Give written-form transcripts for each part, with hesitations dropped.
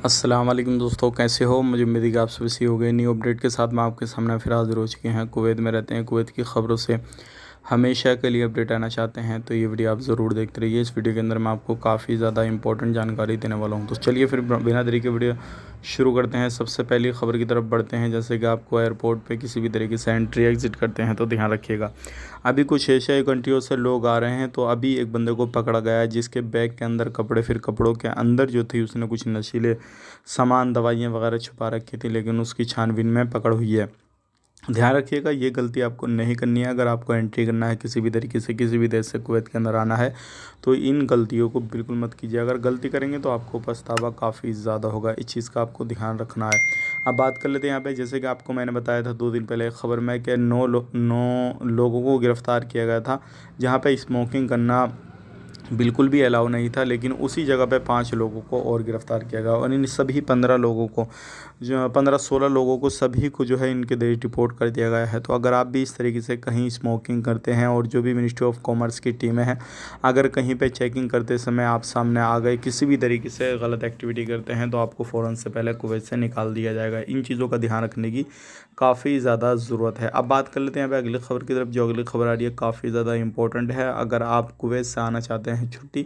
अस्सलाम वालेकुम दोस्तों, कैसे हो। मुझे उम्मीद है कि आप सभी सही हो गए। न्यू अपडेट के साथ मैं आपके सामने फिर हाजिर हो चुके हैं। कुवैत में रहते हैं, कुवैत की ख़बरों से हमेशा के लिए अपडेट आना चाहते हैं तो ये वीडियो आप ज़रूर देखते रहिए। इस वीडियो के अंदर मैं आपको काफ़ी ज़्यादा इंपॉर्टेंट जानकारी देने वाला हूं। तो चलिए फिर बिना देरी के वीडियो शुरू करते हैं। सबसे पहली खबर की तरफ बढ़ते हैं। जैसे कि आपको एयरपोर्ट पे किसी भी तरीके से एंट्री एग्ज़िट करते हैं तो ध्यान रखिएगा। अभी कुछ एशियाई कंट्रियों से लोग आ रहे हैं, तो अभी एक बंदे को पकड़ा गया है जिसके बैग के अंदर कपड़े, फिर कपड़ों के अंदर जो थी उसने कुछ नशीले सामान, दवाइयाँ वगैरह छुपा रखी थी, लेकिन उसकी छानबीन में पकड़ हुई है। ध्यान रखिएगा, ये गलती आपको नहीं करनी है। अगर आपको एंट्री करना है किसी भी तरीके से, किसी भी देश से कुवैत के अंदर आना है, तो इन गलतियों को बिल्कुल मत कीजिए। अगर गलती करेंगे तो आपको पछतावा काफ़ी ज़्यादा होगा। इस चीज़ का आपको ध्यान रखना है। अब बात कर लेते हैं यहाँ पे। जैसे कि आपको मैंने बताया था 2 दिन पहले एक ख़बर में कि 9 लोगों को गिरफ़्तार किया गया था जहाँ पे स्मोकिंग करना बिल्कुल भी अलाउ नहीं था, लेकिन उसी जगह पे 5 लोगों को और गिरफ़्तार किया गया और इन सभी 15 लोगों को, जो 15-16 लोगों को, सभी को जो है इनके देश डिपोर्ट कर दिया गया है। तो अगर आप भी इस तरीके से कहीं स्मोकिंग करते हैं और जो भी मिनिस्ट्री ऑफ कॉमर्स की टीमें हैं, अगर कहीं पे चेकिंग करते समय आप सामने आ गए, किसी भी तरीके से गलत एक्टिविटी करते हैं, तो आपको फ़ौरन से पहले कुवैत से निकाल दिया जाएगा। इन चीज़ों का ध्यान रखने की काफ़ी ज़्यादा ज़रूरत है। अब बात कर लेते हैं यहाँ पे अगली खबर की तरफ। जो अगली खबर आ रही है काफ़ी ज़्यादा इंपॉर्टेंट है। अगर आप कुवैत से आना चाहते हैं छुट्टी,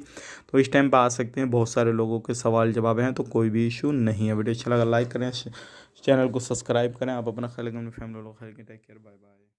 तो इस टाइम पे आ सकते हैं। बहुत सारे लोगों के सवाल जवाब हैं, तो कोई भी इशू नहीं है। वीडियो अच्छा लगा लाइक करें, चैनल को सब्सक्राइब करें। आप अपना ख्याल रखें, अपनी फैमिली लोग ख्याल रखें। Take care, bye bye.